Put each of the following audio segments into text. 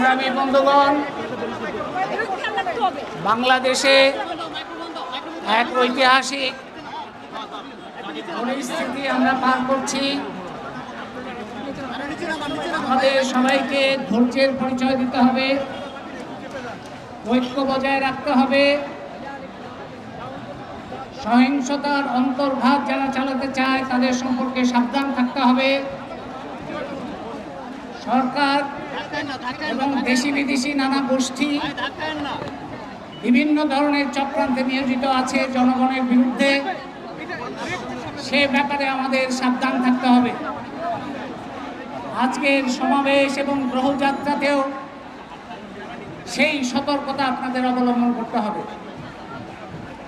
সংগ্রামী বন্ধুগণ, বাংলাদেশে এক ঐতিহাসিক পরিস্থিতি আমরা পার করছি। আমাদের সবাইকে ধৈর্যের পরিচয় দিতে হবে, ঐক্য বজায় রাখতে হবে। সহিংসতার অন্তর্ঘাত যারা চালাতে চায় তাদের সম্পর্কে সাবধান থাকতে হবে। সরকার এবং দেশি বিদেশি নানা গোষ্ঠী বিভিন্ন ধরনের চক্রান্তে নিয়োজিত আছে জনগণের বিরুদ্ধে। সে ব্যাপারে আমাদের সাবধান থাকতে হবে। আজকের সমাবেশ এবং গ্রহযাত্রাতেও সেই সতর্কতা আপনাদের অবলম্বন করতে হবে।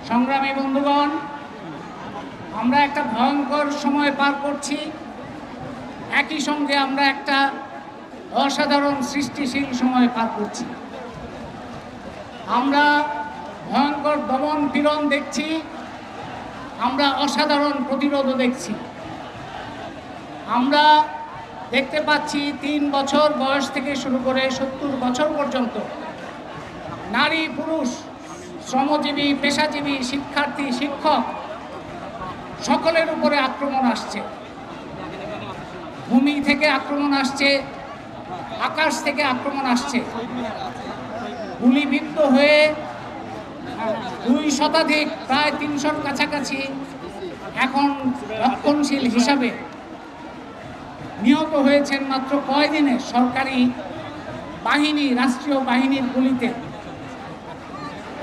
সংগ্রামী বন্ধুগণ, আমরা একটা ভয়ঙ্কর সময় পার করছি। একই সঙ্গে আমরা একটা অসাধারণ সৃষ্টিশীল সময় পার করছি। আমরা ভয়ঙ্কর দমন পীড়ন দেখছি, আমরা অসাধারণ প্রতিরোধও দেখছি। আমরা দেখতে পাচ্ছি 3 বছর বয়স থেকে শুরু করে 70 বছর পর্যন্ত নারী পুরুষ, শ্রমজীবী পেশাজীবী, শিক্ষার্থী শিক্ষক সকলের উপরে আক্রমণ আসছে। ভূমি থেকে আক্রমণ আসছে, আকাশ থেকে আক্রমণ আসছে। গুলিবিদ্ধ হয়ে 2 শতাধিক, প্রায় 300-র কাছাকাছি এখন রক্ষণশীল হিসাবে নিহত হয়েছেন মাত্র কয়দিনে সরকারি বাহিনী, রাষ্ট্রীয় বাহিনীর গুলিতে।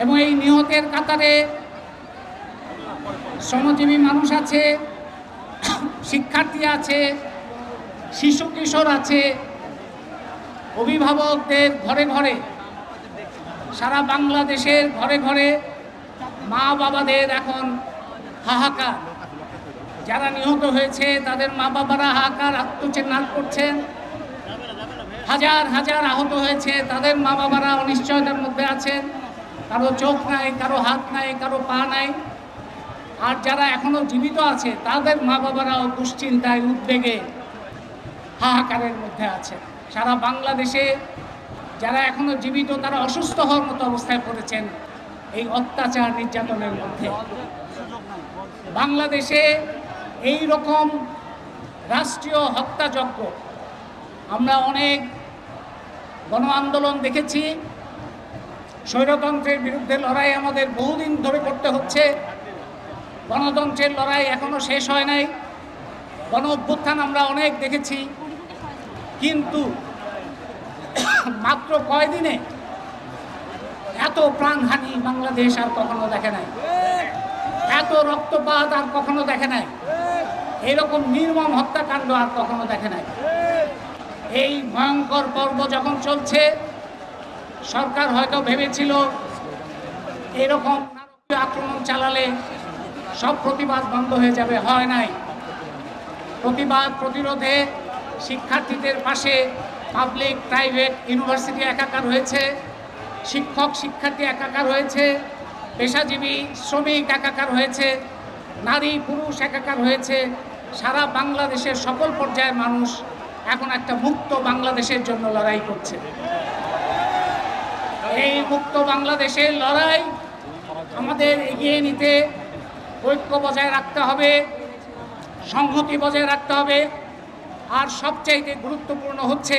এবং এই নিহতের কাতারে শ্রমজীবী মানুষ আছে, শিক্ষার্থী আছে, শিশু কিশোর আছে, অভিভাবকদের ঘরে ঘরে, সারা বাংলাদেশের ঘরে ঘরে মা বাবাদের এখন হাহাকার। যারা নিহত হয়েছে তাদের মা বাবারা হাহাকার, আত্মচিৎকার করছেন। হাজার হাজার আহত হয়েছে, তাদের মা বাবারা অনিশ্চয়তার মধ্যে আছেন। কারো চোখ নাই, কারো হাত নাই, কারো পা নাই। আর যারা এখনো জীবিত আছে তাদের মা বাবারাও দুশ্চিন্তায়, উদ্বেগে, হাহাকারের মধ্যে আছে। সারা বাংলাদেশে যারা এখনো জীবিত তারা অসুস্থ হওয়ার মতো অবস্থায় পড়েছেন এই অত্যাচার নির্যাতনের মধ্যে। বাংলাদেশে এই রকম রাষ্ট্রীয় হত্যাযজ্ঞ আমরা অনেক গণ আন্দোলন দেখেছি। স্বৈরতন্ত্রের বিরুদ্ধে লড়াই আমাদের বহুদিন ধরে করতে হচ্ছে। গণতন্ত্রের লড়াই এখনো শেষ হয় নাই। গণ অভ্যুত্থান আমরা অনেক দেখেছি, কিন্তু মাত্র কয়দিনে এত প্রাণহানি বাংলাদেশ আর কখনো দেখে নাই, এত রক্তপাত আর কখনো দেখে নাই, এরকম নির্মম হত্যাকাণ্ড আর কখনো দেখে নাই। এই ভয়ঙ্কর পর্ব যখন চলছে, সরকার হয়তো ভেবেছিল এরকম আক্রমণ চালালে সব প্রতিবাদ বন্ধ হয়ে যাবে। হয় নাই। প্রতিবাদ প্রতিরোধে শিক্ষার্থীদের পাশে পাবলিক, প্রাইভেট, ইউনিভার্সিটি একাকার হয়েছে, শিক্ষক শিক্ষার্থী একাকার হয়েছে, পেশাজীবী শ্রমিক একাকার হয়েছে, নারী পুরুষ একাকার হয়েছে। সারা বাংলাদেশের সকল পর্যায়ের মানুষ এখন একটা মুক্ত বাংলাদেশের জন্য লড়াই করছে। এই মুক্ত বাংলাদেশের লড়াই আমাদের এগিয়ে নিতে ঐক্য বজায় রাখতে হবে, সংহতি বজায় রাখতে হবে। আর সবচাইতে গুরুত্বপূর্ণ হচ্ছে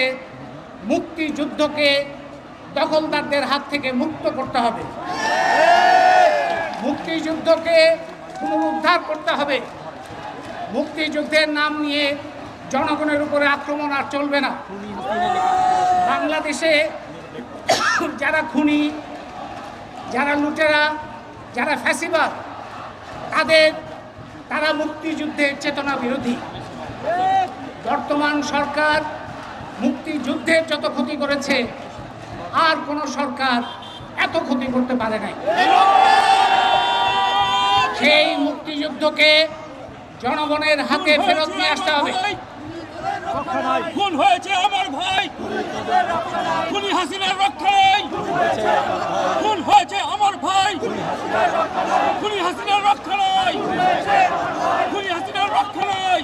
মুক্তিযুদ্ধকে দখলদারদের হাত থেকে মুক্ত করতে হবে। মুক্তিযুদ্ধকে পুনরুদ্ধার করতে হবে। মুক্তিযুদ্ধের নাম নিয়ে জনগণের উপরে আক্রমণ আর চলবে না। বাংলাদেশে যারা খুনি, যারা লুটেরা, যারা ফ্যাসিবাদ, তারা মুক্তিযুদ্ধের চেতনা বিরোধী। বর্তমান সরকার মুক্তিযুদ্ধের যত ক্ষতি করেছে আর কোন সরকার এত ক্ষতি করতে পারে নাই। সেই মুক্তিযুদ্ধকে জনগণের হাতে ফেরত নিয়ে আসতে হবে। খুন হয়েছে আমার ভাই, খুনি হাসিনার রক্ষা নেই। খুন হয়েছে আমার ভাই, খুনি হাসিনার রক্ষা নেই। খুনি হাসিনার রক্ষা নেই।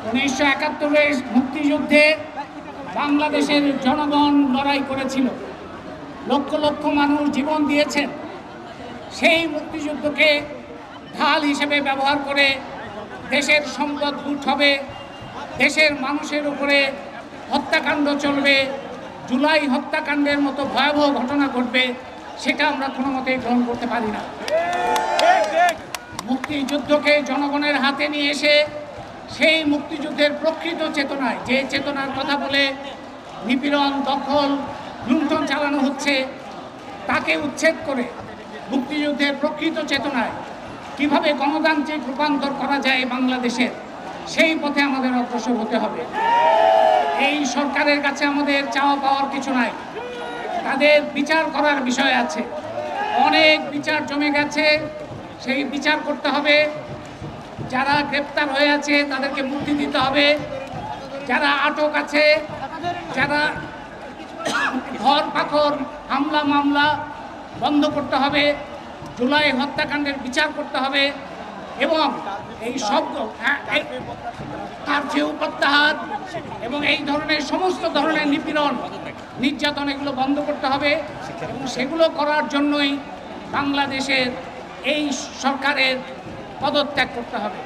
1971-এর মুক্তিযুদ্ধে বাংলাদেশের জনগণ লড়াই করেছিল, লক্ষ লক্ষ মানুষ জীবন দিয়েছেন। সেই মুক্তিযুদ্ধকে ঢাল হিসেবে ব্যবহার করে দেশের সম্পদ লুট হবে, দেশের মানুষের উপরে হত্যাকাণ্ড চলবে, জুলাই হত্যাকাণ্ডের মতো ভয়াবহ ঘটনা ঘটবে, সেটা আমরা কোনো মতেই গ্রহণ করতে পারি না। মুক্তিযুদ্ধকে জনগণের হাতে নিয়ে এসে সেই মুক্তিযুদ্ধের প্রকৃত চেতনায়, যে চেতনার কথা বলে নিপীড়ন, দখল, লুণ্ঠন চালানো হচ্ছে, তাকে উচ্ছেদ করে মুক্তিযুদ্ধের প্রকৃত চেতনায় কিভাবে গণতান্ত্রিক রূপান্তর করা যায় বাংলাদেশের, সেই পথে আমাদের অগ্রসর হতে হবে। এই সরকারের কাছে আমাদের চাওয়া পাওয়ার কিছু নাই, তাদের বিচার করার বিষয় আছে, অনেক বিচার জমে গেছে, সেই বিচার করতে হবে। যারা গ্রেপ্তার হয়ে আছে তাদেরকে মুক্তি দিতে হবে, যারা আটক আছে, যারা ধরপাকড়, হামলা মামলা বন্ধ করতে হবে, জুলাই হত্যাকাণ্ডের বিচার করতে হবে এবং এই সব কারফিউ প্রত্যাহার এবং এই ধরনের সমস্ত ধরনের নিপীড়ন, নির্যাতন এগুলো বন্ধ করতে হবে এবং সেগুলো করার জন্যই বাংলাদেশের এই সরকারের পদত্যাগ করতে হবে।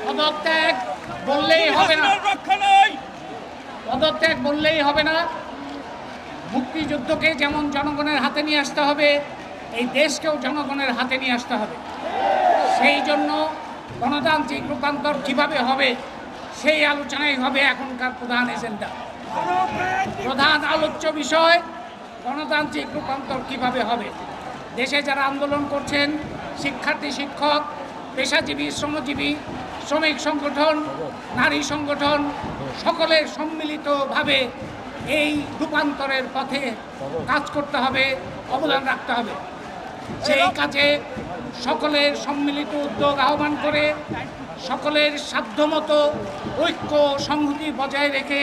পদত্যাগ বললেই হবে না, পদত্যাগ বললেই হবে না। মুক্তিযুদ্ধকে যেমন জনগণের হাতে নিয়ে আসতে হবে, এই দেশকেও জনগণের হাতে নিয়ে আসতে হবে। সেই জন্য গণতান্ত্রিক রূপান্তর কিভাবে হবে সেই আলোচনাই হবে এখনকার প্রধান এজেন্ডা, প্রধান আলোচ্য বিষয়। গণতান্ত্রিক রূপান্তর কিভাবে হবে, দেশে যারা আন্দোলন করছেন, শিক্ষার্থী, শিক্ষক, পেশাজীবী, শ্রমজীবী, শ্রমিক সংগঠন, নারী সংগঠন, সকলের সম্মিলিতভাবে এই রূপান্তরের পথে কাজ করতে হবে, অবদান রাখতে হবে। সেই কাজে সকলের সম্মিলিত উদ্যোগ আহ্বান করে, সকলের সাধ্যমতো ঐক্য সংহতি বজায় রেখে,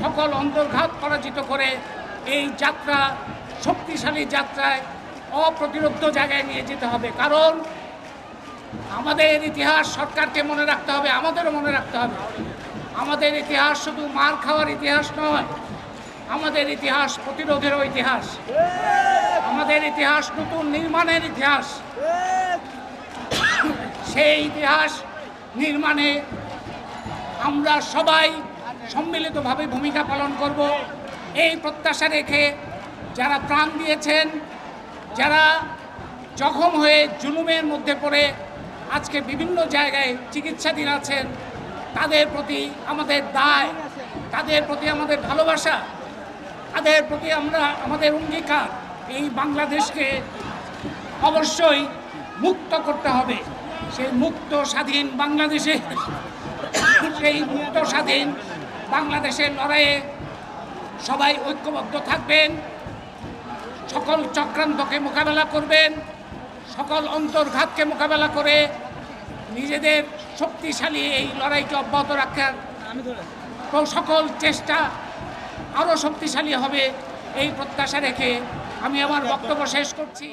সকল অন্তর্ঘাত পরাজিত করে এই যাত্রা, শক্তিশালী যাত্রায় অপ্রতিরোধ্য জায়গায় নিয়ে যেতে হবে। কারণ আমাদের ইতিহাস সরকারকে মনে রাখতে হবে, আমাদেরও মনে রাখতে হবে। আমাদের ইতিহাস শুধু মার খাওয়ার ইতিহাস নয়, আমাদের ইতিহাস প্রতিরোধেরও ইতিহাস, আমাদের ইতিহাস নতুন নির্মাণের ইতিহাস। সেই ইতিহাস নির্মাণে আমরা সবাই সম্মিলিতভাবে ভূমিকা পালন করব, এই প্রত্যাশা রেখে যারা প্রাণ দিয়েছেন, যারা জখম হয়ে জুলুমের মধ্যে পড়ে আজকে বিভিন্ন জায়গায় চিকিৎসাধীন আছেন, তাদের প্রতি আমাদের দায়, তাদের প্রতি আমাদের ভালোবাসা, তাদের প্রতি আমাদের অঙ্গীকার, এই বাংলাদেশকে অবশ্যই মুক্ত করতে হবে। সেই মুক্ত স্বাধীন বাংলাদেশে, সেই মুক্ত স্বাধীন বাংলাদেশের লড়াইয়ে সবাই ঐক্যবদ্ধ থাকবেন, সকল চক্রান্তকে মোকাবেলা করবেন, সকল অন্তর্ঘাতকে মোকাবেলা করে নিজেদের শক্তিশালী এই লড়াইকে অব্যাহত রাখার সকল চেষ্টা আরও শক্তিশালী হবে, এই প্রত্যাশা রেখে আমি আমার বক্তব্য শেষ করছি।